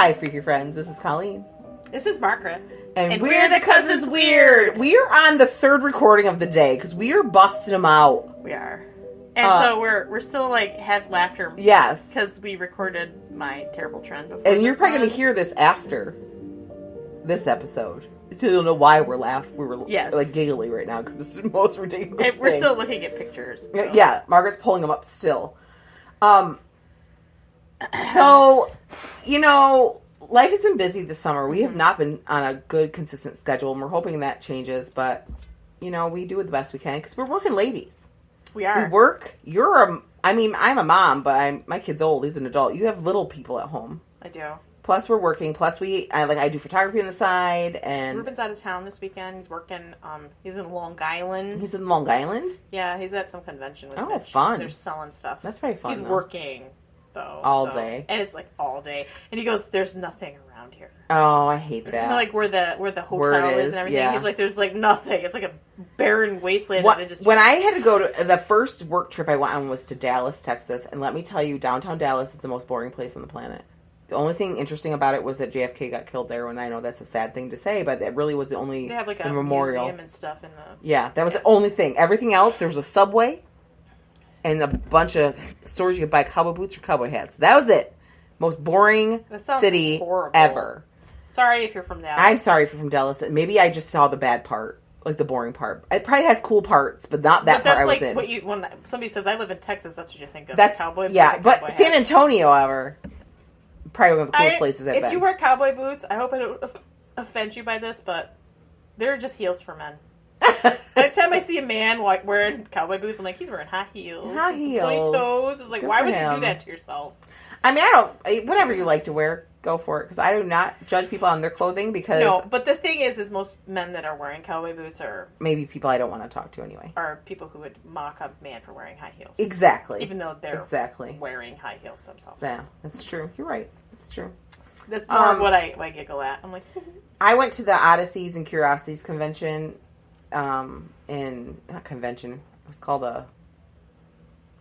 Hi, freaky friends. This is Colleen. This is Margaret. And we're the Cousins Weird. We are on the third recording of the day because we are busting them out. We are. And so we're still like have laughter. Yes. Because we recorded my terrible trend before. And you're probably going to hear this after this episode. So you'll know why we're laughing. We were like giggly right now because it's the most ridiculous and we're still looking at pictures. So. Yeah, Margaret's pulling them up still. So, you know, life has been busy this summer. We have not been on a good, consistent schedule, and we're hoping that changes. But, you know, we do the best we can because we're working ladies. We are. We work. I'm a mom, but my kid's old. He's an adult. You have little people at home. I do. Plus, we're working. Plus, I do photography on the side. And Ruben's out of town this weekend. He's working. He's in Long Island. He's in Long Island? Yeah, he's at some convention with Oh, Mitch. fun. They're selling stuff. That's very fun. He's working, though. All day. And it's like all day. And he goes, "There's nothing around here." Oh, I hate that. Like where the hotel is and everything. Yeah. He's like, "There's like nothing. It's like a barren wasteland of industry." When I had to go to the first work trip I went on was to Dallas, Texas, and let me tell you, downtown Dallas is the most boring place on the planet. The only thing interesting about it was that JFK got killed there, and I know that's a sad thing to say, but that really was the only they have like a memorial museum and stuff in the. Yeah, that was the only thing. Everything else, there was a Subway and a bunch of stores you could buy cowboy boots or cowboy hats. That was it. Most boring city horrible. ever. Sorry if you're from Dallas. I'm sorry if you're from Dallas. Maybe I just saw the bad part, like the boring part. It probably has cool parts, but not that part I was in. When somebody says I live in Texas, that's what you think of. That's cowboy boots. Yeah, and but cowboy San hats. Antonio, however, probably one of the coolest places I've been. If you wear cowboy boots, I hope I don't offend you by this, but they're just heels for men. Anytime I see a man wearing cowboy boots, I'm like, he's wearing high heels. High heels. Pointy toes. It's like, why would you do that to yourself? I mean, whatever you like to wear, go for it. Because I do not judge people on their clothing because... No, but the thing is most men that are wearing cowboy boots are... Maybe people I don't want to talk to anyway. Are people who would mock a man for wearing high heels. Exactly. Even though they're wearing high heels themselves. Yeah, that's true. You're right. It's true. That's more of what I giggle at. I'm like... I went to the Odysseys and Curiosities convention not convention. It was called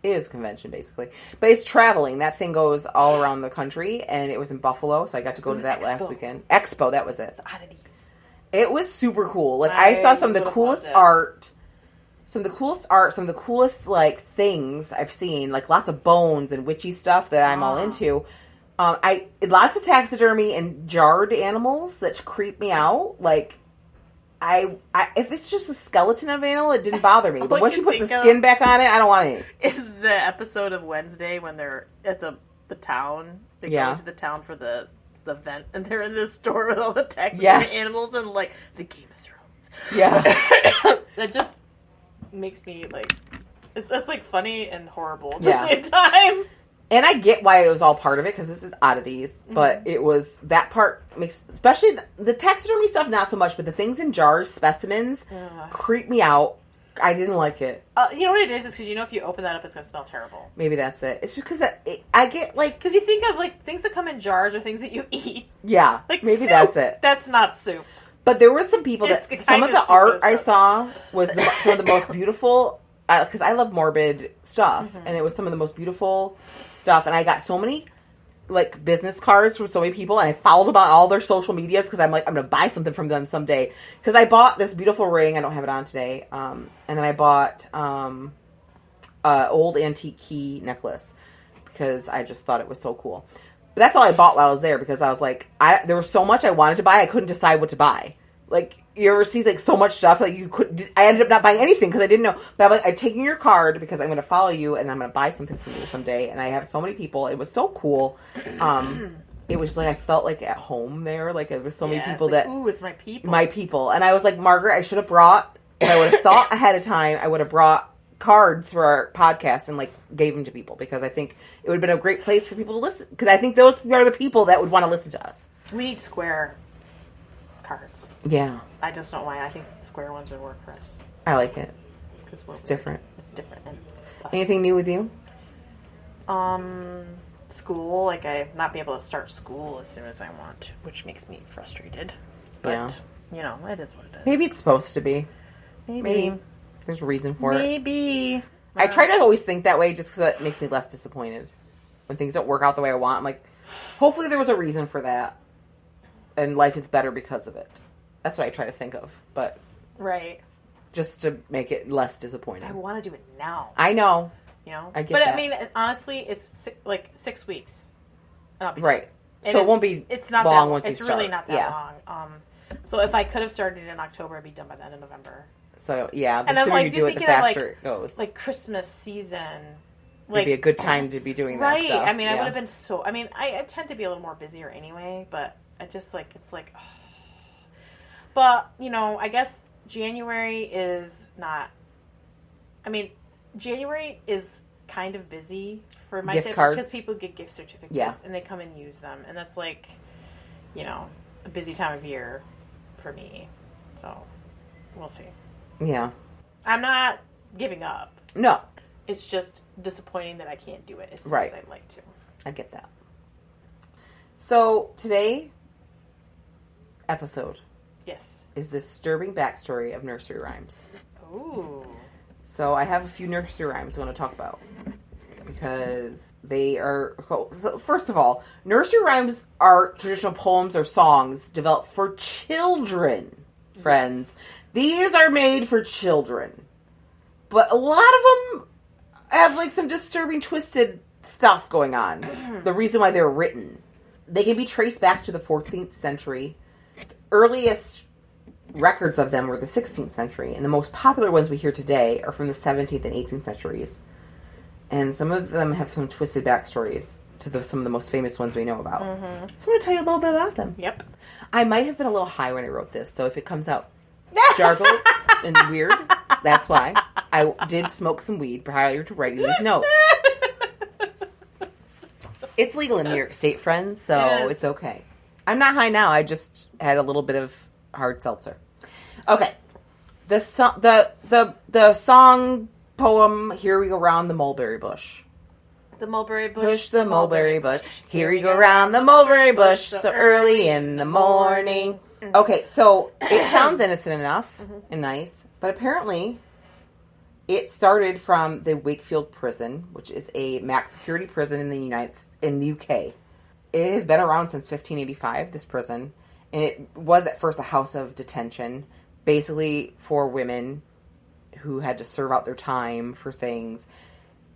convention basically, but it's traveling. That thing goes all around the country, and it was in Buffalo, so I got to go to that last weekend. Expo, that was it. It's oddities. It was super cool. Like I saw some of the coolest art, some of the coolest like things I've seen. Like lots of bones and witchy stuff that I'm all into. Lots of taxidermy and jarred animals that creep me out. Like. If it's just a skeleton of an animal, it didn't bother me. But once you put the skin back on it, I don't want it. Is the episode of Wednesday when they're at the town? They go to the town for the event, and they're in this store with all the taxidermy animals and like the Game of Thrones. Yeah, that just makes me like it's like funny and horrible at the same time. And I get why it was all part of it, because this is oddities, but it was, that part makes, especially the taxidermy stuff, not so much, but the things in jars, specimens, creep me out. I didn't like it. You know what it is? It's because you know if you open that up, it's going to smell terrible. Maybe that's it. It's just because I get, like... Because you think of, like, things that come in jars or things that you eat. Yeah, like maybe soup. That's it. That's not soup. But there were some people some of the art I saw was some of the most beautiful, because I love morbid stuff, and it was some of the most beautiful... stuff, and I got so many like business cards from so many people, and I followed them on all their social medias because I'm like, I'm gonna buy something from them someday, because I bought this beautiful ring. I don't have it on today, and then I bought old antique key necklace because I just thought it was so cool. But that's all I bought while I was there, because I was like, there was so much I wanted to buy, I couldn't decide what to buy. Like, you ever see, like, so much stuff, like, I ended up not buying anything, because I didn't know, but I'm like, I'm taking your card, because I'm going to follow you, and I'm going to buy something from you someday, and I have so many people, it was so cool, it was like, I felt like at home there, like, there was so many people it's like, ooh, it's my people. My people, and I was like, Margaret, I should have brought, if I would have thought ahead of time, I would have brought cards for our podcast, and, like, gave them to people, because I think it would have been a great place for people to listen, because I think those are the people that would want to listen to us. We need square cards. Yeah. I just don't know why. I think square ones would work for us. I like it. It's different. It's different. And anything new with you? School. Like, I'm not be able to start school as soon as I want, which makes me frustrated. But, you know, it is what it is. Maybe it's supposed to be. Maybe. There's a reason for it. Maybe. I try to always think that way just because it makes me less disappointed. When things don't work out the way I want, I'm like, hopefully there was a reason for that. And life is better because of it. That's what I try to think of. But right. Just to make it less disappointing. I want to do it now. I know. You know? I get that. But I mean, honestly, it's like 6 weeks. Right. So it won't be it's not long that, once you start. It's really not that long. So if I could have started in October, I'd be done by the end of November. So, yeah, the and sooner you do it, the faster like, it goes. Like Christmas season. It'd be a good time to be doing that stuff. Right. I mean, I would have been so... I mean, I tend to be a little more busier anyway, but I just, like... It's like... Oh. But, you know, I guess January is not... I mean, January is kind of busy for my gift cards. Because people get gift certificates and they come and use them. And that's, like, you know, a busy time of year for me. So, we'll see. Yeah. I'm not giving up. No. It's just disappointing that I can't do it as soon as I'd like to. I get that. So, today episode is the disturbing backstory of nursery rhymes. Ooh. So, I have a few nursery rhymes I want to talk about. Because they are... So first of all, nursery rhymes are traditional poems or songs developed for children, friends. Yes. These are made for children. But a lot of them have, like, some disturbing, twisted stuff going on. The reason why they're written. They can be traced back to the 14th century. The earliest records of them were the 16th century. And the most popular ones we hear today are from the 17th and 18th centuries. And some of them have some twisted backstories to some of the most famous ones we know about. Mm-hmm. So I'm going to tell you a little bit about them. Yep. I might have been a little high when I wrote this, so if it comes out jargled and weird, that's why. I did smoke some weed prior to writing these notes. It's legal in New York State, friends, so it's okay. I'm not high now. I just had a little bit of hard seltzer. Okay. The song poem, Here We Go Round the Mulberry Bush. The mulberry bush. The mulberry bush. Here we go round the mulberry bush so early in the morning. Okay, so it sounds innocent enough and nice, but apparently it started from the Wakefield prison, which is a max security prison in the UK. It has been around since 1585, this prison, and it was at first a house of detention, basically for women who had to serve out their time for things.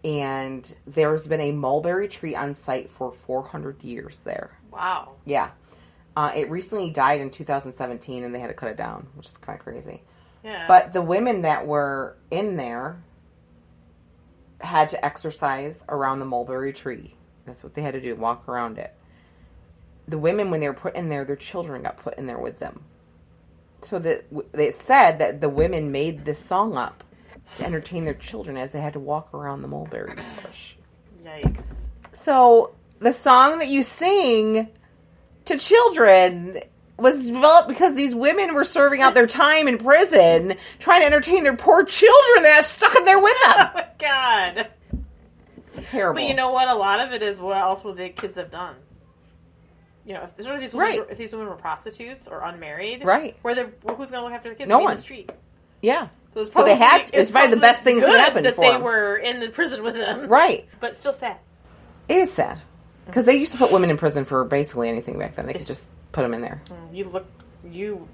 And there's been a mulberry tree on site for 400 years there. Wow. Yeah. It recently died in 2017, and they had to cut it down, which is kind of crazy. Yeah. But the women that were in there had to exercise around the mulberry tree. That's what they had to do, walk around it. The women, when they were put in there, their children got put in there with them. So that they said that the women made this song up to entertain their children as they had to walk around the mulberry bush. Yikes. So the song that you sing to children was developed because these women were serving out their time in prison, trying to entertain their poor children that are stuck in there with them. Oh my God. Terrible. But you know what? A lot of it is what else would the kids have done? You know, if these women were prostitutes or unmarried, right? Who's going to look after the kids? No one. In the street. Yeah. So it's probably the best thing that happened that for they them. were in the prison with them. Right. But still sad. It is sad. Because they used to put women in prison for basically anything back then. They could just put them in there. You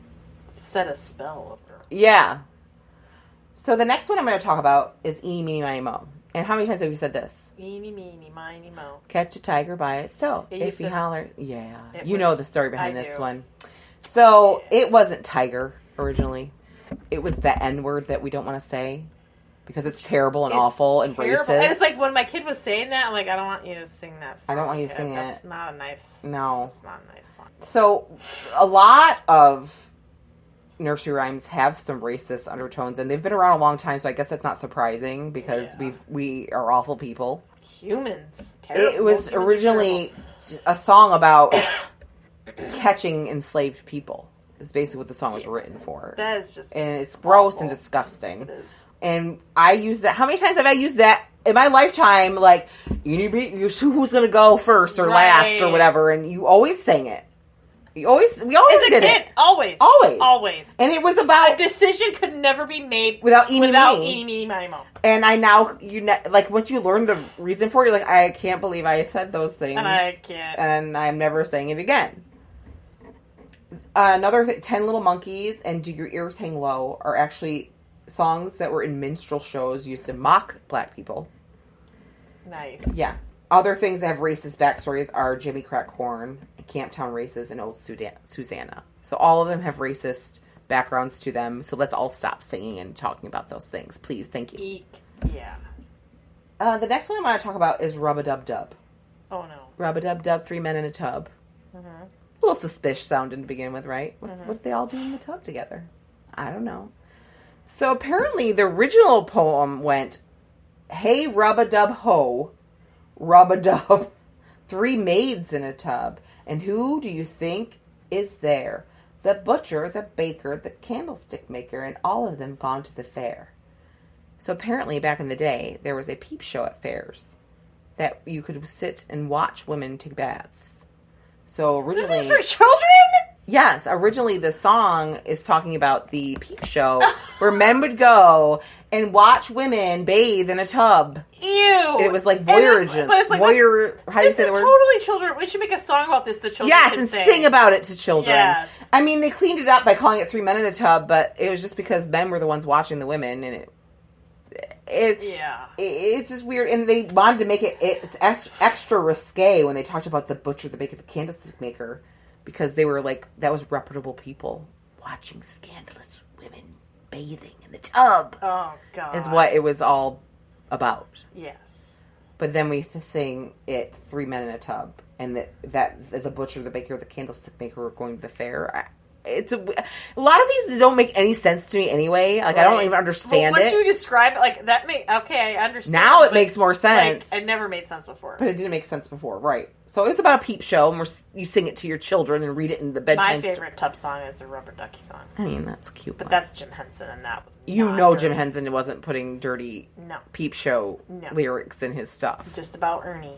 set a spell over. Yeah. So the next one I'm going to talk about is Eeny, Meeny, Miny, Moe. And how many times have you said this? Eeny, meeny, miny, moe. Catch a tiger by its toe. Yeah, if he holler. Yeah. You was, know the story behind this do. one. So it wasn't tiger originally. It was the N-word that we don't want to say. Because it's terrible and awful and racist. And it's like when my kid was saying that, I'm like, I don't want you to sing that song. I don't want you to sing That's it. not a nice... No. It's not a nice song. So a lot of nursery rhymes have some racist undertones, and they've been around a long time, so I guess that's not surprising because we are awful people. Humans. Terrible. It was originally a song about catching enslaved people. Is basically what the song was written for. That is just and it's gross awful. And disgusting. It is. And I use that. How many times have I used that in my lifetime? Like, who's going to go first or last or whatever, and you always sing it. We always did it. Always. And it was about... A decision could never be made without eeny, meeny, miny, moe. And I now, like, once you learn the reason for it, you're like, I can't believe I said those things. And I can't. And I'm never saying it again. Another 10 Little Monkeys and Do Your Ears Hang Low are actually songs that were in minstrel shows used to mock black people. Nice. Yeah. Other things that have racist backstories are Jimmy Crack Corn, Camptown Races, and Old Susanna. So all of them have racist backgrounds to them. So let's all stop singing and talking about those things. Please. Thank you. Eek. Yeah. The next one I want to talk about is Rub-a-Dub-Dub. Oh, no. Rub-a-Dub-Dub, 3 men in a tub. Mm-hmm. A little suspicious sounding to begin with, right? What did they all do in the tub together? I don't know. So apparently the original poem went, hey, rub-a-dub-ho, rub-a-dub, 3 maids in a tub. And who do you think is there? The butcher, the baker, the candlestick maker, and all of them gone to the fair. So apparently back in the day, there was a peep show at fairs that you could sit and watch women take baths. So originally... This is for children? Yes. Originally the song is talking about the peep show where men would go and watch women bathe in a tub. Ew. And it was like voyeurism. But it's like, voyeur... How do you say the word? This is totally children. We should make a song about this that children can sing. Yes, and sing about it to children. Yes. I mean, they cleaned it up by calling it 3 men in a tub, but it was just because men were the ones watching the women, and it's just weird. And they wanted to make it's extra risque when they talked about the butcher, the baker, the candlestick maker, because they were like, that was reputable people watching scandalous women bathing in the tub. Oh, God. Is what it was all about. Yes. But then we used to sing it 3 men in a tub, and that the butcher, the baker, the candlestick maker were going to the fair. It's a lot of these don't make any sense to me anyway. Like, right. I don't even understand it. Once you describe it, like, that okay, I understand. Now it makes more sense. Like, it never made sense before. But it didn't make sense before, right. So it's about a peep show, and you sing it to your children and read it in the bedtime. My favorite tub song is the Rubber Ducky song. I mean, that's cute. But that's Jim Henson, and that was dirty. Jim Henson wasn't putting dirty peep show lyrics in his stuff. Just about Ernie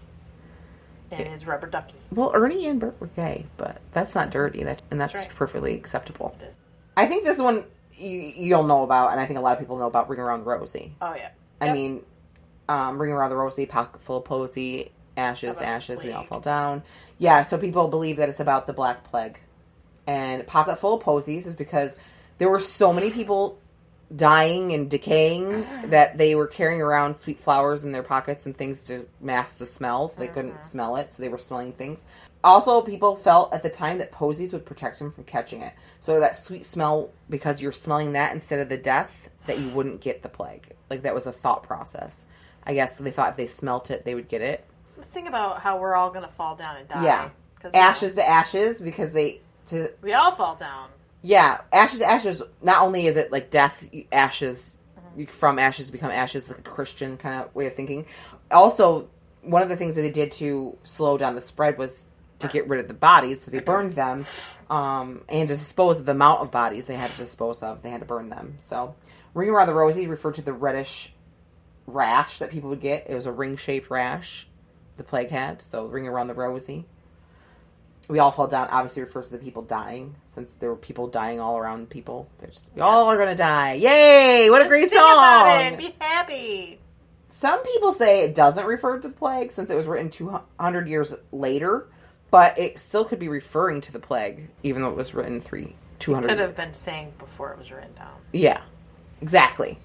and his rubber ducky. Well, Ernie and Bert were gay, but that's not dirty, that's right. Perfectly acceptable. I think this one you'll know about, and I think a lot of people know about Ring Around the Rosie. Oh, yeah. I mean, Ring Around the Rosie, Pocket Full of Posy, Ashes, we all fall down. Yeah, so people believe that it's about the Black Plague. And Pocket Full of Posies is because there were so many people dying and decaying that they were carrying around sweet flowers in their pockets and things to mask the smell, so they couldn't smell it, so they were smelling things. Also, people felt at the time that posies would protect them from catching it. So that sweet smell, because you're smelling that instead of the death, that you wouldn't get the plague. Like, that was a thought process. I guess so they thought if they smelt it, they would get it. Let's think about how we're all going to fall down and die. Yeah. Ashes to ashes, because we all fall down. Yeah, ashes to ashes, not only is it like death, ashes, from ashes become ashes, like a Christian kind of way of thinking. Also, one of the things that they did to slow down the spread was to get rid of the bodies, so they burned them, and to dispose of the amount of bodies they had to dispose of, they had to burn them. So, Ring Around the Rosie referred to the reddish rash that people would get. It was a ring-shaped rash the plague had, so Ring Around the Rosie. We all fall down obviously refers to the people dying, since there were people dying all around people. We all are going to die. Yay! What a great sing song! About it. Be happy! Some people say it doesn't refer to the plague, since it was written 200 years later, but it still could be referring to the plague, even though it was written 200 years. Could have been saying before it was written down. Yeah, exactly.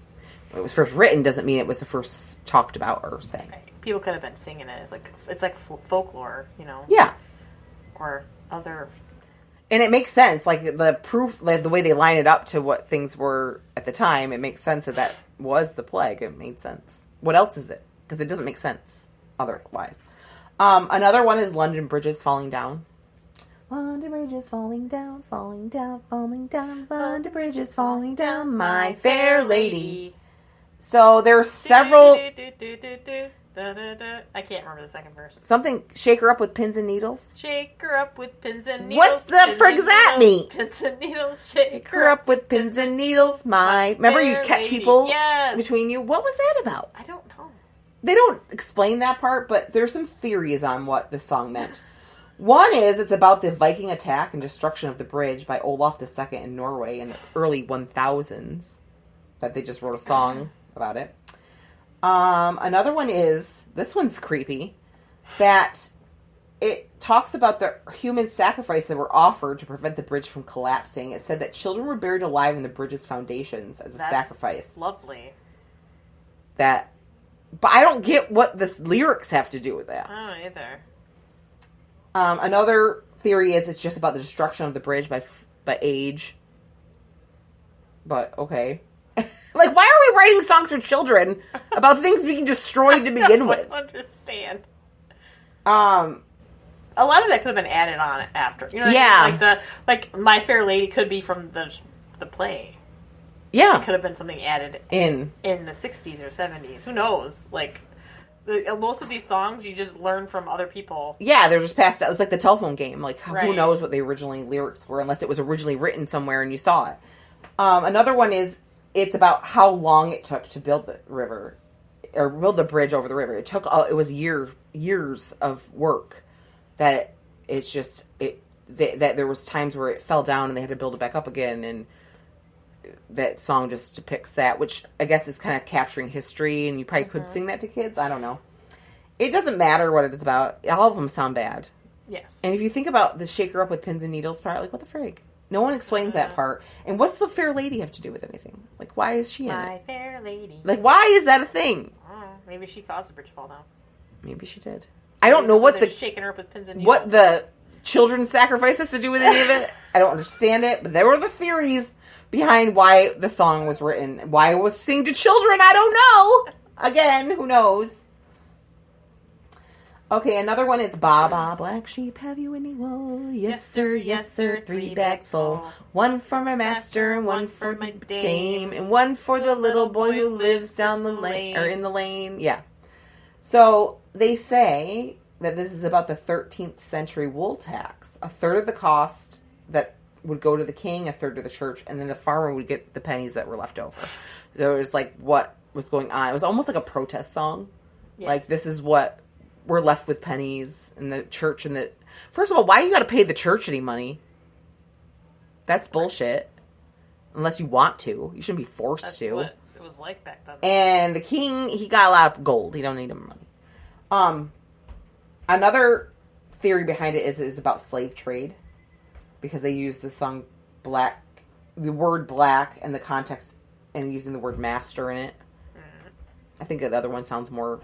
When it was first written doesn't mean it was the first talked about or saying. Right. People could have been singing it. It's like folklore, you know? Yeah. Or other... And it makes sense. Like, the proof, like, the way they line it up to what things were at the time, it makes sense that was the plague. It made sense. What else is it? Because it doesn't make sense otherwise. Another one is London Bridges Falling Down. London Bridges falling down, falling down, falling down. London Bridges falling down, my fair lady. So there are several... I can't remember the second verse. Something, shake her up with pins and needles? Shake her up with pins and needles. What the frig does that mean? Pins and needles, shake her up with pins and needles, my... Remember you catch people yes. between you? What was that about? I don't know. They don't explain that part, but there's some theories on what this song meant. One is, it's about the Viking attack and destruction of the bridge by Olaf II in Norway in the early 1000s. That they just wrote a song about it. Another one is, this one's creepy, that it talks about the human sacrifice that were offered to prevent the bridge from collapsing. It said that children were buried alive in the bridge's foundations as a sacrifice. Lovely. But I don't get what the lyrics have to do with that. I don't either. Another theory is it's just about the destruction of the bridge by age. But, okay. Like, why are we writing songs for children about things being destroyed to begin with? I don't understand. A lot of that could have been added on after. You know what I mean? Like My Fair Lady could be from the play. Yeah. It could have been something added in the 60s or 70s. Who knows? Like, most of these songs you just learn from other people. Yeah, they're just passed out. It's like the telephone game. Like, who knows what the originally lyrics were unless it was originally written somewhere and you saw it. Another one is, it's about how long it took to build the river, or build the bridge over the river. It was years of work. That it's just, that there was times where it fell down and they had to build it back up again, and that song just depicts that, which I guess is kind of capturing history, and you probably could sing that to kids. I don't know. It doesn't matter what it's about. All of them sound bad. Yes. And if you think about the shake her up with pins and needles part, like, what the frig? No one explains that part. And what's the Fair Lady have to do with anything? Like, why is she in it? My Fair Lady. Like, why is that a thing? Maybe she caused the bridge to fall down. Maybe she did. I don't know what shaking her up with pins and needles. What the children's sacrifice has to do with any of it. I don't understand it, but there were the theories behind why the song was written. Why it was sung to children, I don't know. Again, who knows? Okay, another one is Baba, black sheep, have you any wool? Yes, sir, 3 bags full. One for my master, and one for my dame, and one for the little boy who lives down the lane, or in the lane. Yeah. So, they say that this is about the 13th century wool tax. A third of the cost that would go to the king, a third to the church, and then the farmer would get the pennies that were left over. So it was like what was going on. It was almost like a protest song. Yes. Like, this is what we're left with, pennies, and the church, and the... First of all, why you gotta pay the church any money? That's bullshit. Unless you want to. You shouldn't be forced to. What it was like back then. And the king, he got a lot of gold. He don't need any money. Another theory behind it is about slave trade. Because they use the song black, the word black, and the context, and using the word master in it. I think the other one sounds more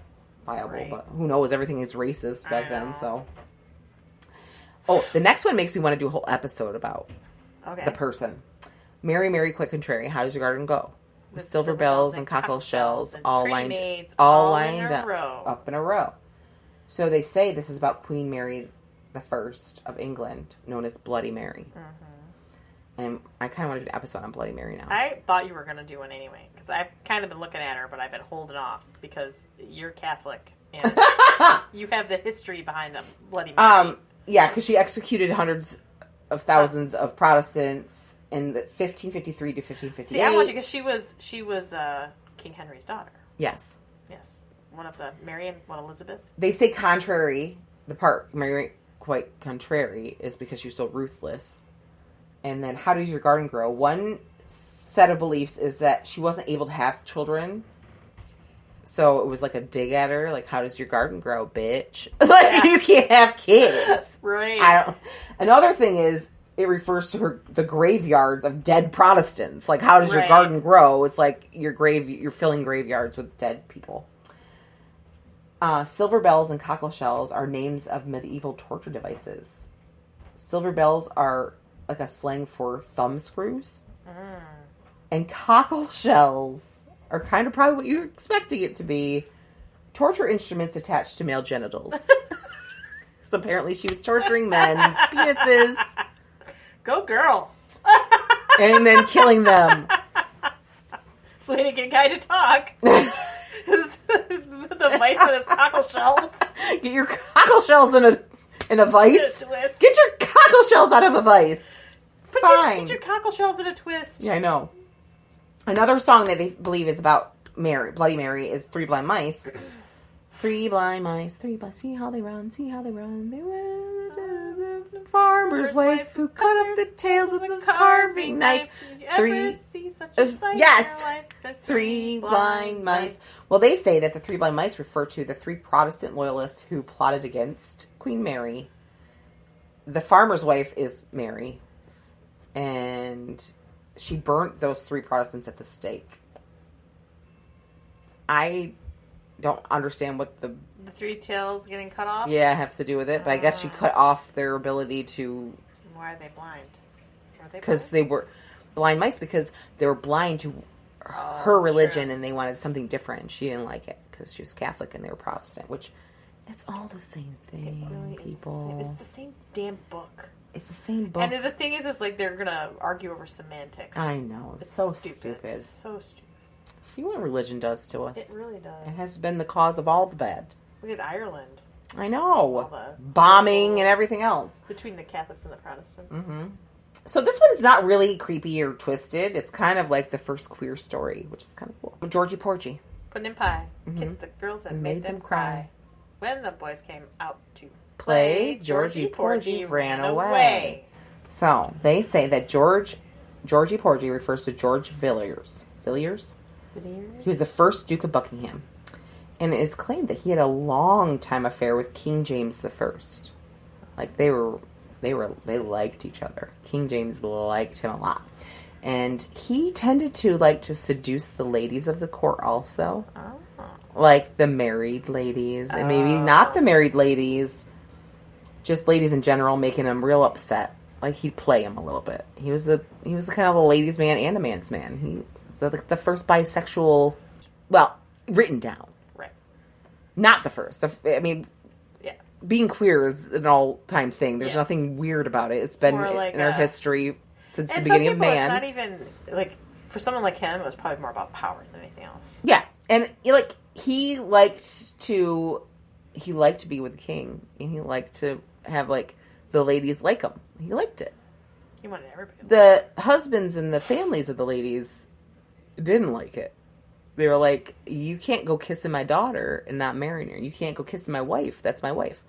viable, but who knows? Everything is racist back then, so. Oh, the next one makes me want to do a whole episode about the person. Mary, Mary, quick contrary. How does your garden go? With silver bells and cockle shells, all lined up in a row. So they say this is about Queen Mary the First of England, known as Bloody Mary. And I kind of want to do an episode on Bloody Mary now. I thought you were going to do one anyway, because I've kind of been looking at her, but I've been holding off, because you're Catholic, and you have the history behind the Bloody Mary. Yeah, because she executed hundreds of thousands of Protestants in the 1553 to 1558. See, I want you, because she was King Henry's daughter. Yes. One of the Mary and one Elizabeth. They say contrary, the part Mary quite contrary is because she's so ruthless. And then, how does your garden grow? One set of beliefs is that she wasn't able to have children. So it was like a dig at her. Like, how does your garden grow, bitch? Like, you can't have kids. Right. Another thing is, it refers to the graveyards of dead Protestants. Like, how does your garden grow? It's like you're filling graveyards with dead people. Silver bells and cockle shells are names of medieval torture devices. Silver bells are like a slang for thumb screws. And cockle shells are kind of probably what you're expecting it to be. Torture instruments attached to male genitals. So apparently she was torturing men's penises. Go girl. And then killing them. So we didn't get a guy to talk. The vice in his cockle shells. Get your cockle shells in a vice. Get your cockle shells out of a vice. Fine. Get your cockle shells in a twist. Yeah, I know. Another song that they believe is about Mary, Bloody Mary, is Three Blind Mice. 3 blind mice, 3 blind, see how they run, they run. of the farmer's wife who cut off the tails with a carving knife. Did you ever see such a sight yes! in your life as Three blind mice. Well, they say that the three blind mice refer to the three Protestant loyalists who plotted against Queen Mary. The farmer's wife is Mary. And she burnt those three Protestants at the stake. I don't understand what the three tails getting cut off? Yeah, has to do with it. But I guess she cut off their ability to... Why are they blind? Because they were blind mice, because they were blind to her religion, and they wanted something different. And she didn't like it because she was Catholic and they were Protestant, which it's all the same thing, really people. It's the same damn book. It's the same book. And the thing is like they're going to argue over semantics. I know. It's so stupid. It's so stupid. See what religion does to us. It really does. It has been the cause of all the bad. Look at Ireland. I know. Bombing and everything else. Between the Catholics and the Protestants. Mm-hmm. So this one's not really creepy or twisted. It's kind of like the first queer story, which is kind of cool. Georgie Porgy. Pudding and pie. Mm-hmm. Kissed the girls and made them cry. When the boys came out to play, Georgie Porgy ran away. So they say that Georgie Porgy refers to George Villiers. Villiers? He was the first Duke of Buckingham. And it is claimed that he had a long time affair with King James I. Like they liked each other. King James liked him a lot. And he tended to like to seduce the ladies of the court also. Oh. Like the married ladies. And maybe not the married ladies. Just ladies in general, making them real upset. Like he'd play them a little bit. He was kind of a ladies' man and a man's man. The first bisexual, well, written down. Right. Not the first. I mean, yeah. Being queer is an all-time thing. There's nothing weird about it. It's been in our history since the beginning of man. It's not even, like, for someone like him, it was probably more about power than anything else. Yeah. And, like, he liked to be with the king. And he liked to have, like, the ladies like him. He liked it. He wanted everybody. The husbands and the families of the ladies didn't like it. They were like, you can't go kissing my daughter and not marrying her. You can't go kissing my wife. That's my wife.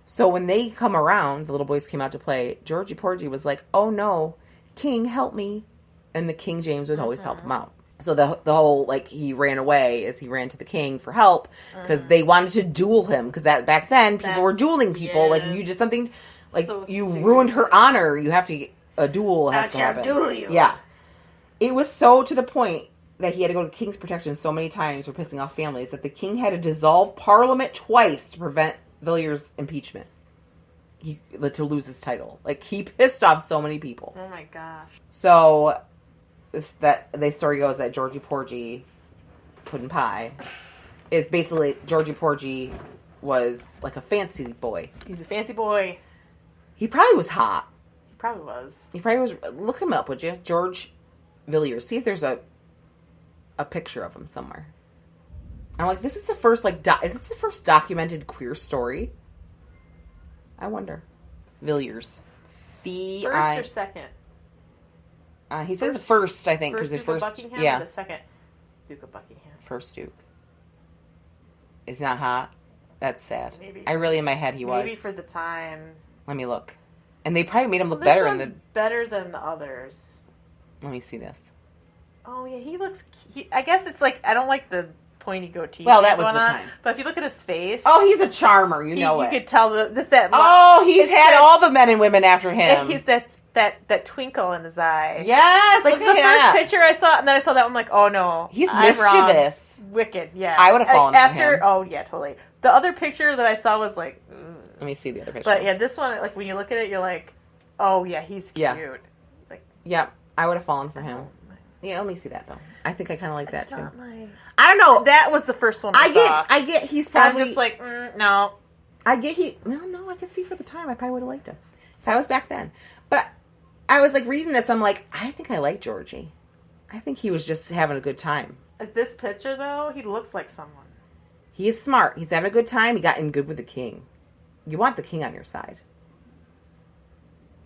So when they come around, the little boys came out to play, Georgie Porgy was like, oh no, King, help me. And the King James would always help him out. So the whole, like, he ran away as he ran to the king for help because they wanted to duel him. Because back then, people were dueling people. Yes. Like, if you did something, like, so you ruined her honor, you have to, a duel has to happen. Duel you. Yeah. It was so to the point that he had to go to King's protection so many times for pissing off families that the king had to dissolve Parliament twice to prevent Villiers' impeachment. To lose his title. Like, he pissed off so many people. Oh my gosh. So, the story goes that Georgie Porgy, pudding pie, is basically, Georgie Porgy was like a fancy boy. He's a fancy boy. He probably was hot. He probably was. Look him up, would you? George Villiers. See if there's a picture of him somewhere. I'm like, this is the first, like, is this the first documented queer story? I wonder. Villiers. First or second? He says first, I think. First Duke of Buckingham or the second Duke of Buckingham? First Duke. Is not hot? That's sad. Maybe. I really, in my head, he was. Maybe for the time. Let me look. And they probably made him look better in the... better than the others. Let me see this. Oh, yeah, he looks... I guess it's like... I don't like the pointy goatee. Well, that was the time. But if you look at his face... Oh, he's a charmer, you know it. You could tell that... Oh, he's had all the men and women after him. He's that twinkle in his eye. Yes, like the first picture I saw, and then I saw that, I'm like, oh no. He's mischievous. Wicked, yeah. I would have fallen for him. Oh, yeah, totally. The other picture that I saw was like... Let me see the other picture. But yeah, this one, like, when you look at it, you're like, oh yeah, he's cute. Yeah. Like, yeah, I would have fallen for him. Yeah, let me see that though. I think I kind of like that too. I don't know. That was the first one I saw. I get. He's probably. I'm just like, no. I get No, I can see for the time. I probably would have liked him if I was back then. But I was like reading this. I'm like, I think I like Georgie. I think he was just having a good time. At this picture though, he looks like someone. He is smart. He's having a good time. He got in good with the king. You want the king on your side.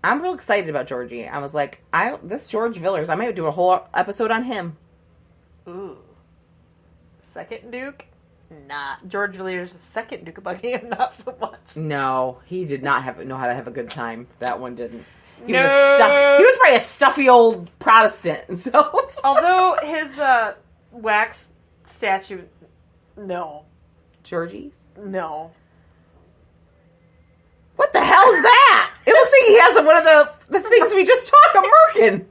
I'm real excited about Georgie. I was like, this George Villiers, I might do a whole episode on him. Ooh. Second Duke? not. George Villiers' second Duke of Buckingham, not so much. No, he did not know how to have a good time. That one didn't. He was probably a stuffy old Protestant. So, although his wax statue, no. Georgie's? No. What the hell is that? It looks like he has one of the things we just talked, a merkin.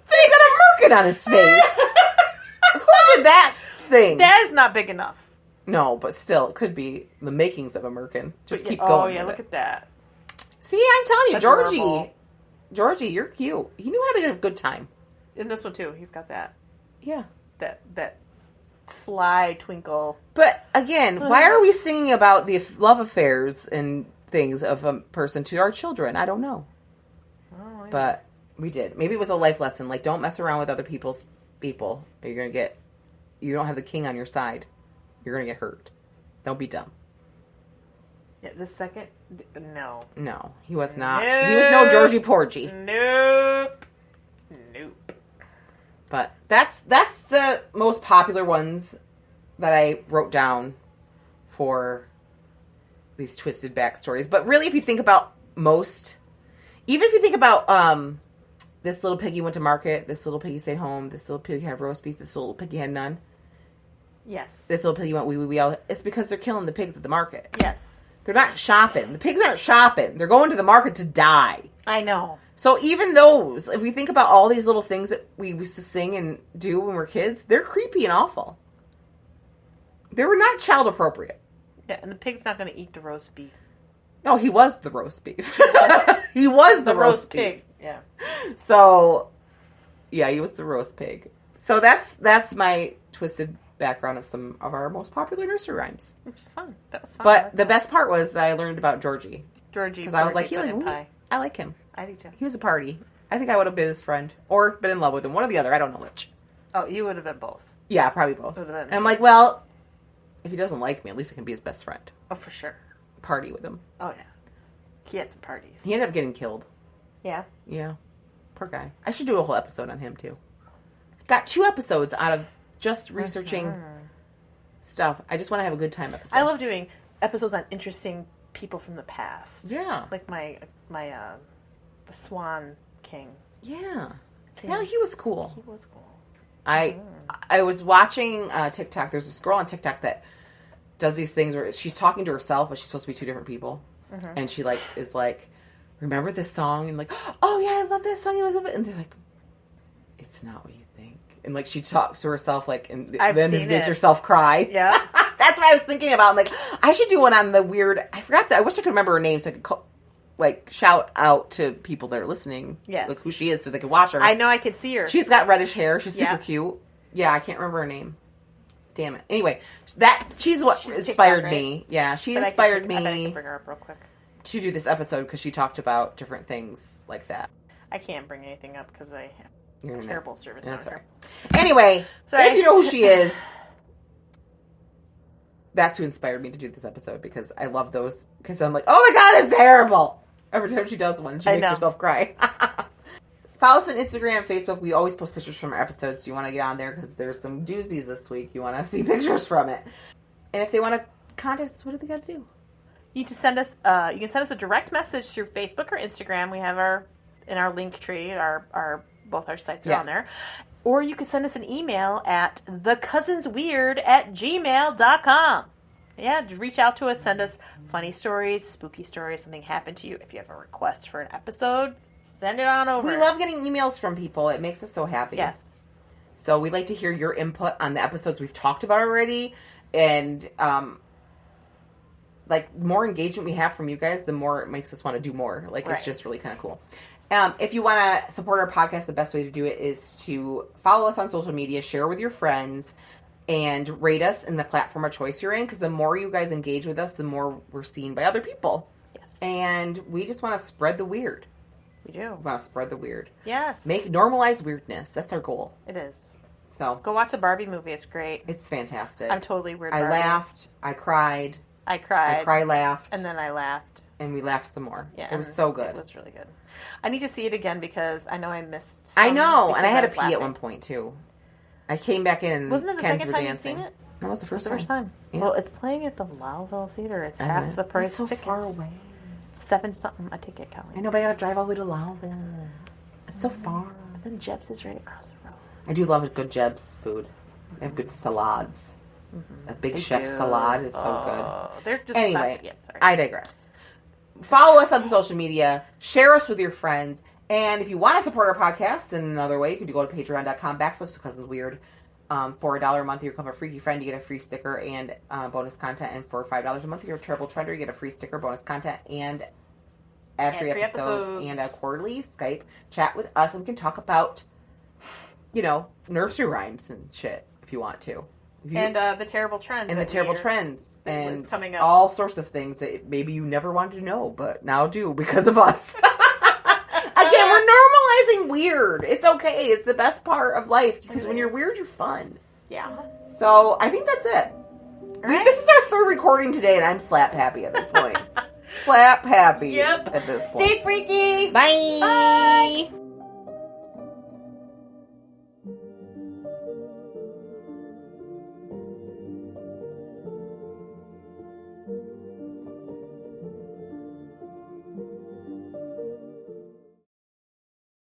He's got a merkin on his face. Who did that thing? That is not big enough. No, but still, it could be the makings of a merkin. Just keep going. Oh, yeah, look at that. See, I'm telling you, Adorable. Georgie, you're cute. He knew how to get a good time. In this one, too, he's got that. Yeah. That sly twinkle. But, again, why are we singing about the love affairs and things of a person to our children? I don't know. Oh, yeah. But we did. Maybe it was a life lesson. Like, don't mess around with other people's people. Or you're going to get... You don't have the king on your side. You're going to get hurt. Don't be dumb. Yeah, the second... No. No, he was not. Nope. He was no Georgie Porgy. Nope. But that's the most popular ones that I wrote down for these twisted backstories. But really, if you think about most... Even if you think about this little piggy went to market, this little piggy stayed home, this little piggy had roast beef, this little piggy had none. Yes. This little piggy went wee all. It's because they're killing the pigs at the market. Yes. They're not shopping. The pigs aren't shopping. They're going to the market to die. I know. So even those, if we think about all these little things that we used to sing and do when we were kids, they're creepy and awful. They were not child appropriate. Yeah, and the pig's not going to eat the roast beef. No, he was the roast beef. He was the roast pig. Yeah. So, yeah, he was the roast pig. So that's my twisted background of some of our most popular nursery rhymes. Which is fun. That was fun. But the best part was that I learned about Georgie. Georgie. Because I was like, I like him. I do too. He was a party. I think I would have been his friend. Or been in love with him. One or the other. I don't know which. Oh, you would have been both. Yeah, probably both. Would have been. And I'm like, well, if he doesn't like me, at least I can be his best friend. Oh, for sure. Party with him. Oh, yeah. He had some parties. He ended up getting killed. Yeah. Yeah. Poor guy. I should do a whole episode on him, too. Got 2 episodes out of just researching stuff. I just want to have a good time episode. I love doing episodes on interesting people from the past. Yeah. Like my the Swan King. Yeah. Yeah, he was cool. He was cool. I was watching TikTok. There's this girl on TikTok that does these things where she's talking to herself, but she's supposed to be 2 different people. Mm-hmm. And she is like, remember this song? And like, oh yeah, I love this song. And they're like, it's not what you think. And like she talks to herself and then makes herself cry. Yeah. That's what I was thinking about. I'm like, I should do one on the weird. I forgot that. I wish I could remember her name so I could shout out to people that are listening. Yes. Like who she is so they can watch her. I know I could see her. She's got reddish hair. She's super cute. Yeah, I can't remember her name. Damn it. Anyway, she's inspired TikTok, me. Right? Yeah, she inspired me. I bet I can bring her up real quick to do this episode because she talked about different things like that. I can't bring anything up because I have terrible service. That's right. Anyway, if you know who she is, that's who inspired me to do this episode because I love those. Because I'm like, oh my god, it's terrible. Every time she does one, she makes herself cry. Follow us on Instagram and Facebook. We always post pictures from our episodes. Do you want to get on there? Because there's some doozies this week. You want to see pictures from it. And if they want to contact us, what do they got to do? You can send us a direct message through Facebook or Instagram. We have in our link tree, both our sites are on there. Or you can send us an email at thecousinsweird@gmail.com. Yeah, reach out to us. Send us funny stories, spooky stories, something happened to you. If you have a request for an episode, send it on over. We love getting emails from people. It makes us so happy. Yes. So we'd like to hear your input on the episodes we've talked about already. And, more engagement we have from you guys, the more it makes us want to do more. It's just really kind of cool. If you want to support our podcast, the best way to do it is to follow us on social media, share with your friends, and rate us in the platform of choice you're in. Because the more you guys engage with us, the more we're seen by other people. Yes. And we just want to spread the weird. We do. We want to spread the weird. Yes. Normalize weirdness. That's our goal. It is. So go watch the Barbie movie. It's great. It's fantastic. I'm totally weird. I laughed. I cried. I laughed. And then I laughed. And we laughed some more. Yeah, it was so good. It was really good. I need to see it again because I know I missed some. I know. And I had to pee at one point, too. I came back in and wasn't it the Kens second were time dancing. you've seen it? That was the first time. Yeah. Well, it's playing at the Lowville Theater. It's half the price. It's so tickets. far away. $7-something a ticket, Kelly. I know, but I gotta drive all the way to Lowville. It's so far. But then Jeb's is right across the road. I do love a good Jeb's food. They have good salads. A big chef salad is so good. They're just anyway, sorry. I digress. Follow us on the social media. Share us with your friends. And if you want to support our podcast in another way, you can go to patreon.com/thecousinsweird. For $1 a month, you become a freaky friend. You get a free sticker and bonus content. And for $5 a month, you're a terrible trender. You get a free sticker, bonus content, and ad-free episodes and a quarterly Skype chat with us. And we can talk about, nursery rhymes and shit if you want to. And the terrible trends. And the terrible trends. And coming up. All sorts of things that maybe you never wanted to know, but now do because of us. Again, we're normalizing weird. It's okay. It's the best part of life. Because when you're weird, you're fun. Yeah. So, I think that's it. Right. This is our third recording today, and I'm slap happy at this point. Slap happy at this point. Stay freaky. Bye. Bye.